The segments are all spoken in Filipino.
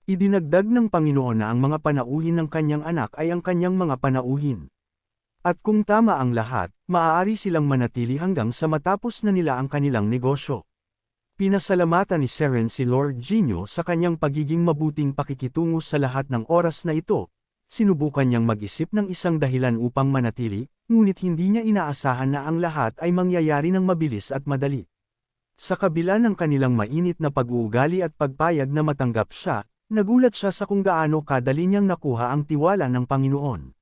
Idinagdag ng Panginoon na ang mga panauhin ng kanyang anak ay ang kanyang mga panauhin. At kung tama ang lahat, maaari silang manatili hanggang sa matapos na nila ang kanilang negosyo. Pinasalamatan ni Seren si Lord Genio sa kanyang pagiging mabuting pakikitungo sa lahat ng oras na ito. Sinubukan niyang mag-isip ng isang dahilan upang manatili, ngunit hindi niya inaasahan na ang lahat ay mangyayari ng mabilis at madali. Sa kabila ng kanilang mainit na pag-uugali at pagpayag na matanggap siya, nagulat siya sa kung gaano kadali niyang nakuha ang tiwala ng Panginoon.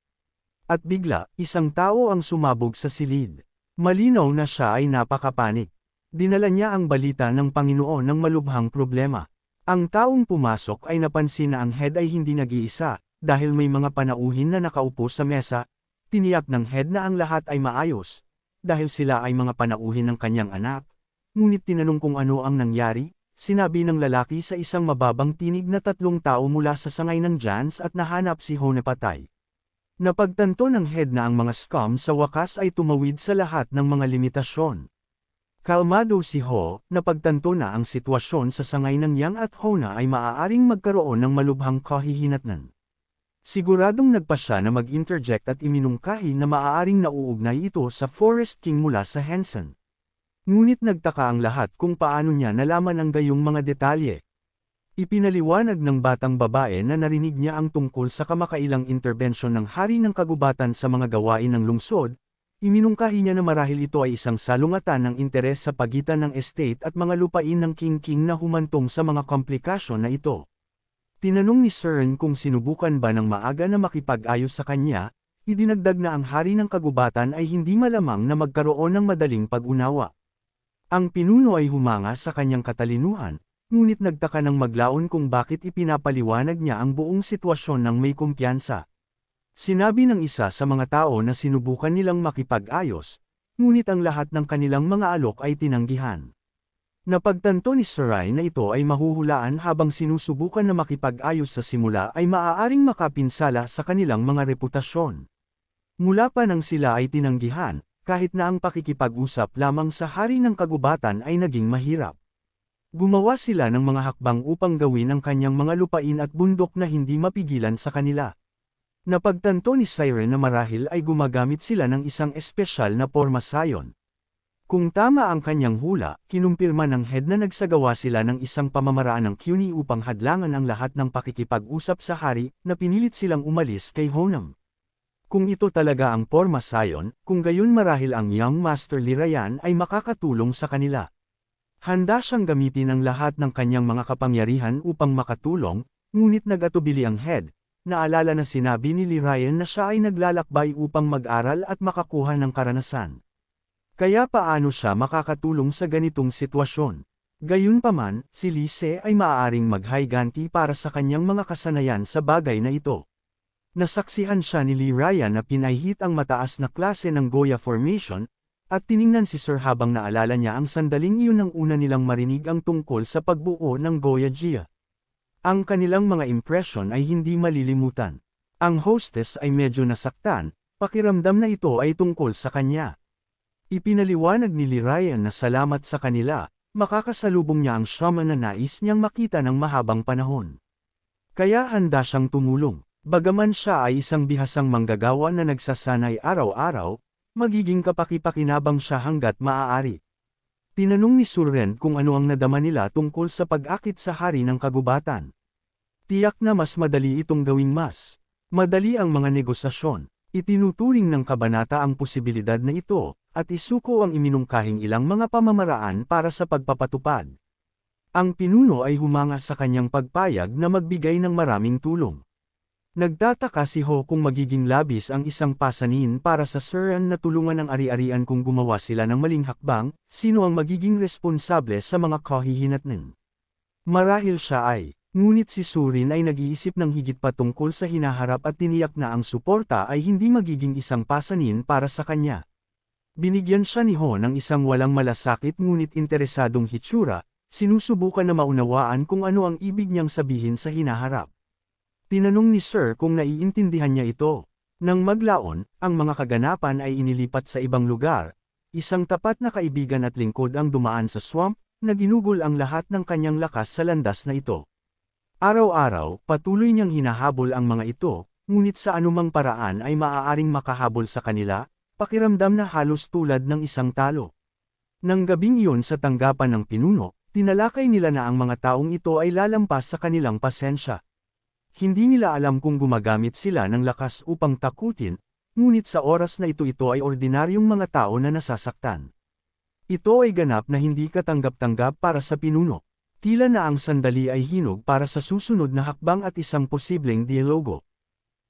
At bigla, isang tao ang sumabog sa silid. Malinaw na siya ay napakapanik. Dinala niya ang balita ng Panginoon ng malubhang problema. Ang taong pumasok ay napansin na ang head ay hindi nag-iisa, dahil may mga panauhin na nakaupo sa mesa. Tiniyak ng head na ang lahat ay maayos, dahil sila ay mga panauhin ng kanyang anak. Ngunit tinanong kung ano ang nangyari, sinabi ng lalaki sa isang mababang tinig na 3 tao mula sa sangay ng Jans at nahanap si Ho na patay. Napagtanto ng head na ang mga scum sa wakas ay tumawid sa lahat ng mga limitasyon. Kalmado si Ho, napagtanto na ang sitwasyon sa sangay ng Yang at Hona ay maaaring magkaroon ng malubhang kahihinatnan. Siguradong nagpa siya na mag-interject at iminungkahi na maaaring nauugnay ito sa Forest King mula sa Hansen. Ngunit nagtaka ang lahat kung paano niya nalaman ang gayong mga detalye. Ipinaliwanag ng batang babae na narinig niya ang tungkol sa kamakailang interbensyon ng hari ng kagubatan sa mga gawain ng lungsod. Iminungkahi niya na marahil ito ay isang salungatan ng interes sa pagitan ng estate at mga lupain ng King na humantong sa mga komplikasyon na ito. Tinanong ni Seren kung sinubukan ba ng maaga na makipag-ayos sa kanya, idinagdag na ang hari ng kagubatan ay hindi malamang na magkaroon ng madaling pag-unawa. Ang pinuno ay humanga sa kanyang katalinuhan, ngunit nagtaka ng maglaon kung bakit ipinapaliwanag niya ang buong sitwasyon ng may kumpiyansa. Sinabi ng isa sa mga tao na sinubukan nilang makipag-ayos, ngunit ang lahat ng kanilang mga alok ay tinanggihan. Napagtanto ni Sarai na ito ay mahuhulaan habang sinusubukan na makipag-ayos sa simula ay maaaring makapinsala sa kanilang mga reputasyon. Mula pa nang sila ay tinanggihan, kahit na ang pakikipag-usap lamang sa hari ng kagubatan ay naging mahirap. Gumawa sila ng mga hakbang upang gawin ang kanyang mga lupain at bundok na hindi mapigilan sa kanila. Napagtanto ni Siren na marahil ay gumagamit sila ng isang espesyal na pormasayon. Kung tama ang kanyang hula, kinumpirma ng head na nagsagawa sila ng isang pamamaraan ng CUNY upang hadlangan ang lahat ng pakikipag-usap sa hari, na pinilit silang umalis kay Honam. Kung ito talaga ang pormasayon, kung gayon marahil ang Young Master Lirayan ay makakatulong sa kanila. Handa siyang gamitin ang lahat ng kanyang mga kapangyarihan upang makatulong, ngunit nag-atubili ang head. Naalala na sinabi ni Lirayan na siya ay naglalakbay upang mag-aral at makakuha ng karanasan. Kaya paano siya makakatulong sa ganitong sitwasyon? Gayunpaman, si Lise ay maaaring maghiganti para sa kanyang mga kasanayan sa bagay na ito. Nasaksihan siya ni Lirayan na pinahit ang mataas na klase ng Goya Formation, at tiningnan si Sir habang naalala niya ang sandaling iyon nang una nilang marinig ang tungkol sa pagbuo ng Goya Gia. Ang kanilang mga impresyon ay hindi malilimutan. Ang hostess ay medyo nasaktan, pakiramdam na ito ay tungkol sa kanya. Ipinaliwanag ni Lirayan na salamat sa kanila, makakasalubong niya ang shaman na nais niyang makita ng mahabang panahon. Kaya handa siyang tumulong. Bagaman siya ay isang bihasang manggagawa na nagsasanay araw-araw, magiging kapaki-pakinabang siya hanggat maaari. Tinanong ni Suren kung ano ang nadama nila tungkol sa pag-akit sa hari ng kagubatan. Tiyak na mas madali itong gawing mas madali ang mga negosasyon. Itinuturing ng kabanata ang posibilidad na ito, at isuko ang iminungkahing ilang mga pamamaraan para sa pagpapatupad. Ang pinuno ay humanga sa kanyang pagpayag na magbigay ng maraming tulong. Nagtataka si Ho kung magiging labis ang isang pasanin para sa Suren na tulungan ang ari-arian kung gumawa sila ng maling hakbang, sino ang magiging responsable sa mga kahihinatnan. Marahil siya ay. Ngunit si Surin ay nag-iisip ng higit pa tungkol sa hinaharap at tiniyak na ang suporta ay hindi magiging isang pasanin para sa kanya. Binigyan siya ni Ho ng isang walang malasakit ngunit interesadong hitsura, sinusubukan na maunawaan kung ano ang ibig niyang sabihin sa hinaharap. Tinanong ni Sir kung naiintindihan niya ito. Nang maglaon, ang mga kaganapan ay inilipat sa ibang lugar. Isang tapat na kaibigan at lingkod ang dumaan sa swamp, na ginugol ang lahat ng kanyang lakas sa landas na ito. Araw-araw, patuloy niyang hinahabol ang mga ito, ngunit sa anumang paraan ay maaaring makahabol sa kanila, pakiramdam na halos tulad ng isang talo. Nang gabing iyon sa tanggapan ng pinuno, tinalakay nila na ang mga taong ito ay lalampas sa kanilang pasensya. Hindi nila alam kung gumagamit sila ng lakas upang takutin, ngunit sa oras na ito ay ordinaryong mga tao na nasasaktan. Ito ay ganap na hindi katanggap-tanggap para sa pinuno. Tila na ang sandali ay hinog para sa susunod na hakbang at isang posibleng dialogo.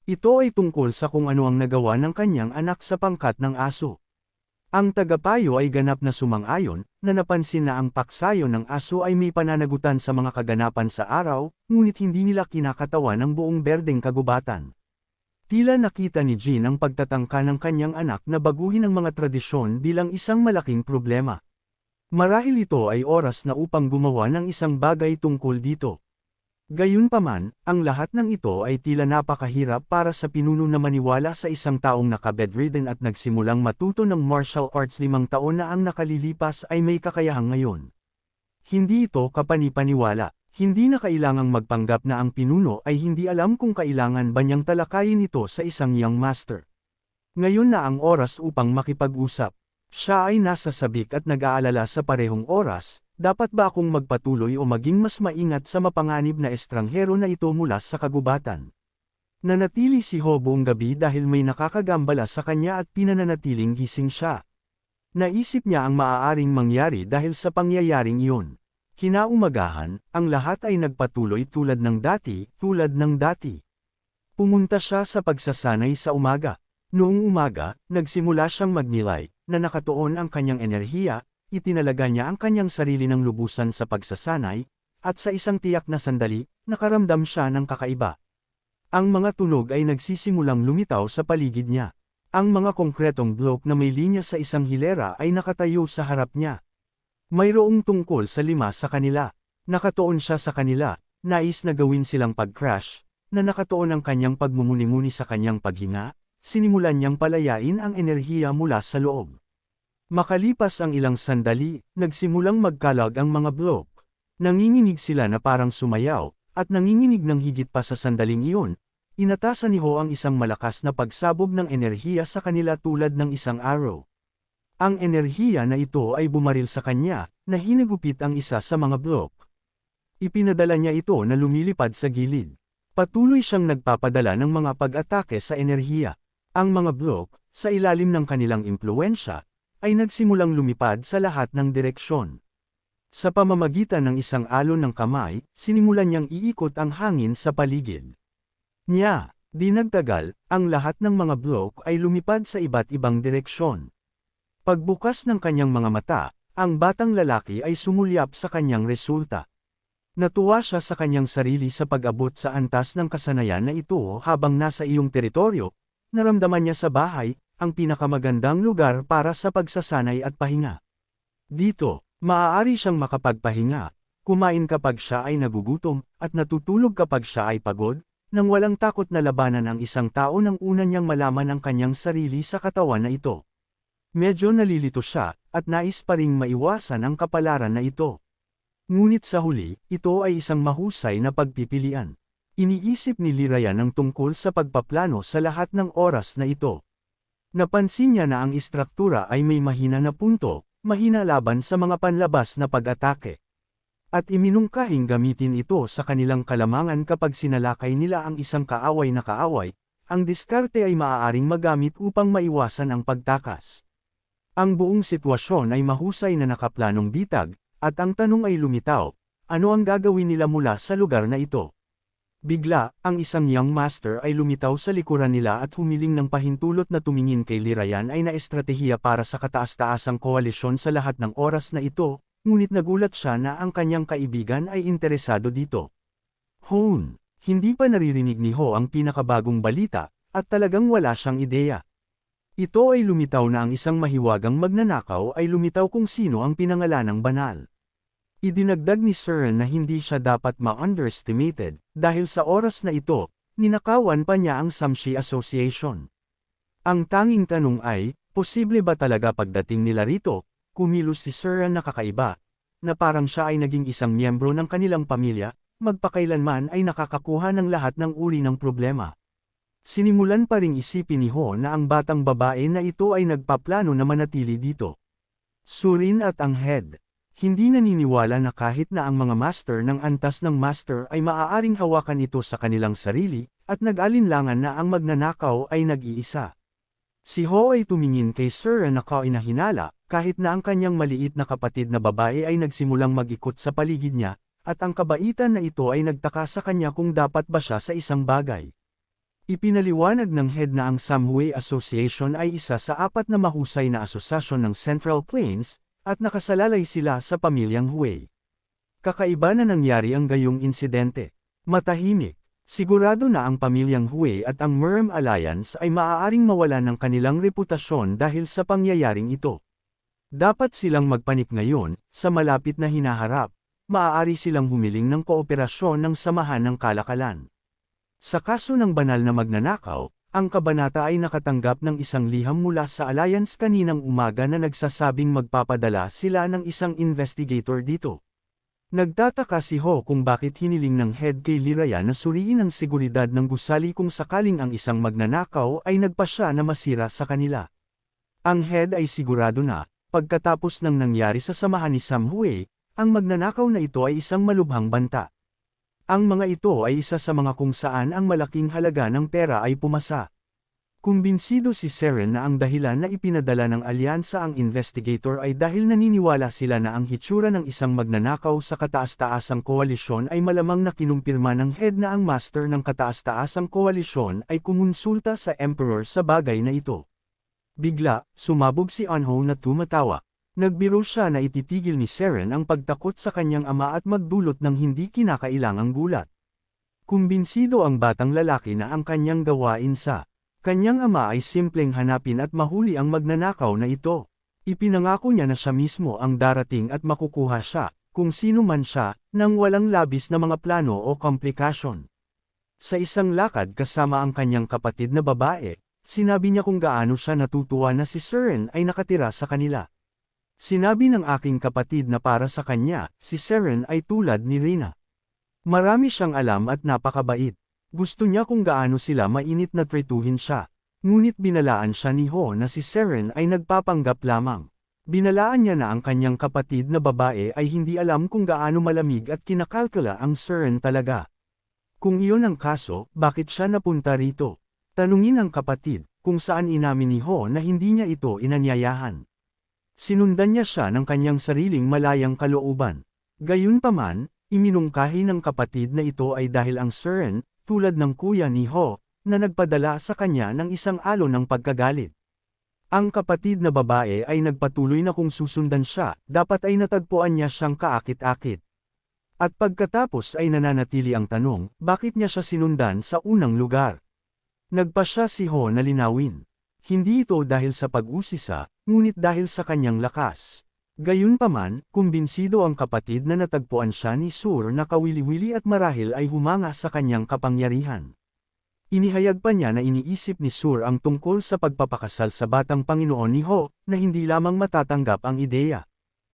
Ito ay tungkol sa kung ano ang nagawa ng kanyang anak sa pangkat ng aso. Ang tagapayo ay ganap na sumang-ayon, na napansin na ang paksayo ng aso ay may pananagutan sa mga kaganapan sa araw, ngunit hindi nila kinakatawan ng buong berdeng kagubatan. Tila nakita ni Jean ang pagtatangka ng kanyang anak na baguhin ang mga tradisyon bilang isang malaking problema. Marahil ito ay oras na upang gumawa ng isang bagay tungkol dito. Gayunpaman, ang lahat ng ito ay tila napakahirap para sa pinuno na maniwala sa isang taong naka-bedridden at nagsimulang matuto ng martial arts 5 taon na ang nakalilipas ay may kakayahang ngayon. Hindi ito kapanipaniwala. Hindi na kailangang magpanggap na ang pinuno ay hindi alam kung kailangan ba niyang talakayin ito sa isang young master. Ngayon na ang oras upang makipag-usap. Siya ay nasa sabik at nag-aalala sa parehong oras, dapat ba akong magpatuloy o maging mas maingat sa mapanganib na estranghero na ito mula sa kagubatan? Nanatili si Ho buong gabi dahil may nakakagambala sa kanya at pinananatiling gising siya. Naisip niya ang maaaring mangyari dahil sa pangyayaring iyon. Kinaumagahan, ang lahat ay nagpatuloy tulad ng dati. Pumunta siya sa pagsasanay sa umaga. Noong umaga, nagsimula siyang magnilay, na nakatuon ang kanyang enerhiya, itinalaga niya ang kanyang sarili ng lubusan sa pagsasanay, at sa isang tiyak na sandali, nakaramdam siya ng kakaiba. Ang mga tunog ay nagsisimulang lumitaw sa paligid niya. Ang mga konkretong bloke na may linya sa isang hilera ay nakatayo sa harap niya. Mayroong tungkol sa 5 sa kanila. Nakatuon siya sa kanila, nais na gawin silang pag-crash, na nakatuon ang kanyang pagmumuni-muni sa kanyang paghinga. Sinimulan niyang palayain ang enerhiya mula sa loob. Makalipas ang ilang sandali, nagsimulang magkalag ang mga bloke. Nanginginig sila na parang sumayaw, at nanginginig ng higit pa sa sandaling iyon. Inatasan ni Ho ang isang malakas na pagsabog ng enerhiya sa kanila tulad ng isang arrow. Ang enerhiya na ito ay bumaril sa kanya, na hinagupit ang isa sa mga bloke. Ipinadala niya ito na lumilipad sa gilid. Patuloy siyang nagpapadala ng mga pag-atake sa enerhiya. Ang mga bloke, sa ilalim ng kanilang impluwensya, ay nagsimulang lumipad sa lahat ng direksyon. Sa pamamagitan ng isang alon ng kamay, sinimulan niyang iikot ang hangin sa paligid. Di nagtagal, ang lahat ng mga bloke ay lumipad sa iba't ibang direksyon. Pagbukas ng kanyang mga mata, ang batang lalaki ay sumulyap sa kanyang resulta. Natuwa siya sa kanyang sarili sa pag-abot sa antas ng kasanayan na ito habang nasa iyong teritoryo. Naramdaman niya sa bahay, ang pinakamagandang lugar para sa pagsasanay at pahinga. Dito, maaari siyang makapagpahinga, kumain kapag siya ay nagugutom, at natutulog kapag siya ay pagod, nang walang takot na labanan ang isang tao nang una niyang malaman ang kanyang sarili sa katawan na ito. Medyo nalilito siya, at nais pa ring maiwasan ang kapalaran na ito. Ngunit sa huli, ito ay isang mahusay na pagpipilian. Iniisip ni Lirayan ang tungkol sa pagpaplano sa lahat ng oras na ito. Napansin niya na ang istruktura ay may mahina na punto, mahina laban sa mga panlabas na pag-atake. At iminungkahing gamitin ito sa kanilang kalamangan kapag sinalakay nila ang isang kaaway na kaaway, ang diskarte ay maaaring magamit upang maiwasan ang pagtakas. Ang buong sitwasyon ay mahusay na nakaplanong bitag, at ang tanong ay lumitaw, ano ang gagawin nila mula sa lugar na ito? Bigla, ang isang young master ay lumitaw sa likuran nila at humiling ng pahintulot na tumingin kay Lirayan ay naestratehiya para sa kataas-taasang koalisyon sa lahat ng oras na ito, ngunit nagulat siya na ang kanyang kaibigan ay interesado dito. Hoon, hindi pa naririnig ni Ho ang pinakabagong balita, at talagang wala siyang ideya. Ito ay lumitaw na ang isang mahiwagang magnanakaw ay lumitaw kung sino ang pinangalanang banal. Idinagdag ni Sir na hindi siya dapat ma-underestimated, dahil sa oras na ito, ninakawan pa niya ang Samshi Association. Ang tanging tanong ay, posible ba talaga pagdating nila rito, kumilos si Sir na kakaiba, na parang siya ay naging isang miyembro ng kanilang pamilya, magpakailanman ay nakakakuha ng lahat ng uri ng problema. Sinimulan pa ring isipin ni Ho na ang batang babae na ito ay nagpaplano na manatili dito. Surin at ang head. Hindi naniniwala na kahit na ang mga master ng antas ng master ay maaaring hawakan ito sa kanilang sarili, at nag-alinlangan na ang magnanakaw ay nag-iisa. Si Ho ay tumingin kay Sir na kainahinala, kahit na ang kanyang maliit na kapatid na babae ay nagsimulang mag-ikot sa paligid niya, at ang kabaitan na ito ay nagtaka sa kanya kung dapat ba siya sa isang bagay. Ipinaliwanag ng head na ang Samhui Association ay isa sa 4 na mahusay na asosasyon ng Central Plains, at nakasalalay sila sa pamilyang Hui. Kakaiba na nangyari ang gayong insidente. Matahimik. Sigurado na ang pamilyang Hui at ang Merm Alliance ay maaaring mawalan ng kanilang reputasyon dahil sa pangyayaring ito. Dapat silang magpanik ngayon, sa malapit na hinaharap. Maaari silang humiling ng kooperasyon ng samahan ng kalakalan. Sa kaso ng banal na magnanakaw, ang kabanata ay nakatanggap ng isang liham mula sa Alliance kaninang umaga na nagsasabing magpapadala sila ng isang investigator dito. Nagtataka si Ho kung bakit hiniling ng head kay Liraya na suriin ang seguridad ng gusali kung sakaling ang isang magnanakaw ay nagpasya na masira sa kanila. Ang head ay sigurado na, pagkatapos ng nangyari sa samahan ni Sam Hui, ang magnanakaw na ito ay isang malubhang banta. Ang mga ito ay isa sa mga kung saan ang malaking halaga ng pera ay pumasa. Kumbinsido si Seren na ang dahilan na ipinadala ng alyansa ang investigator ay dahil naniniwala sila na ang hitsura ng isang magnanakaw sa kataas-taasang koalisyon ay malamang na kinumpirma ng head na ang master ng kataas-taasang koalisyon ay kumonsulta sa emperor sa bagay na ito. Bigla, sumabog si Anho na tumatawa. Nagbiro siya na ititigil ni Seren ang pagtakot sa kanyang ama at magdulot ng hindi kinakailangang gulat. Kumbinsido ang batang lalaki na ang kanyang gawain sa kanyang ama ay simpleng hanapin at mahuli ang magnanakaw na ito. Ipinangako niya na siya mismo ang darating at makukuha siya, kung sino man siya, nang walang labis na mga plano o komplikasyon. Sa isang lakad kasama ang kanyang kapatid na babae, sinabi niya kung gaano siya natutuwa na si Seren ay nakatira sa kanila. Sinabi ng aking kapatid na para sa kanya, si Seren ay tulad ni Rina. Marami siyang alam at napakabait. Gusto niya kung gaano sila mainit na tretuhin siya. Ngunit binalaan siya ni Ho na si Seren ay nagpapanggap lamang. Binalaan niya na ang kanyang kapatid na babae ay hindi alam kung gaano malamig at kinakalkula ang Seren talaga. Kung iyon ang kaso, bakit siya napunta rito? Tanungin ang kapatid, kung saan inamin ni Ho na hindi niya ito inanyayahan. Sinundan niya siya ng kanyang sariling malayang kalooban. Gayunpaman, iminungkahi ng kapatid na ito ay dahil ang Seren, tulad ng kuya ni Ho, na nagpadala sa kanya ng isang alon ng pagkagalit. Ang kapatid na babae ay nagpatuloy na kung susundan siya, dapat ay natagpuan niya siyang kaakit-akit. At pagkatapos ay nananatili ang tanong, bakit niya siya sinundan sa unang lugar? Nagpa siya si Ho na linawin. Hindi ito dahil sa pag-usisa, ngunit dahil sa kanyang lakas. Gayunpaman, kumbinsido ang kapatid na natagpuan siya ni Sur na kawili-wili at marahil ay humanga sa kanyang kapangyarihan. Inihayag pa niya na iniisip ni Sur ang tungkol sa pagpapakasal sa batang Panginoon ni Ho, na hindi lamang matatanggap ang ideya.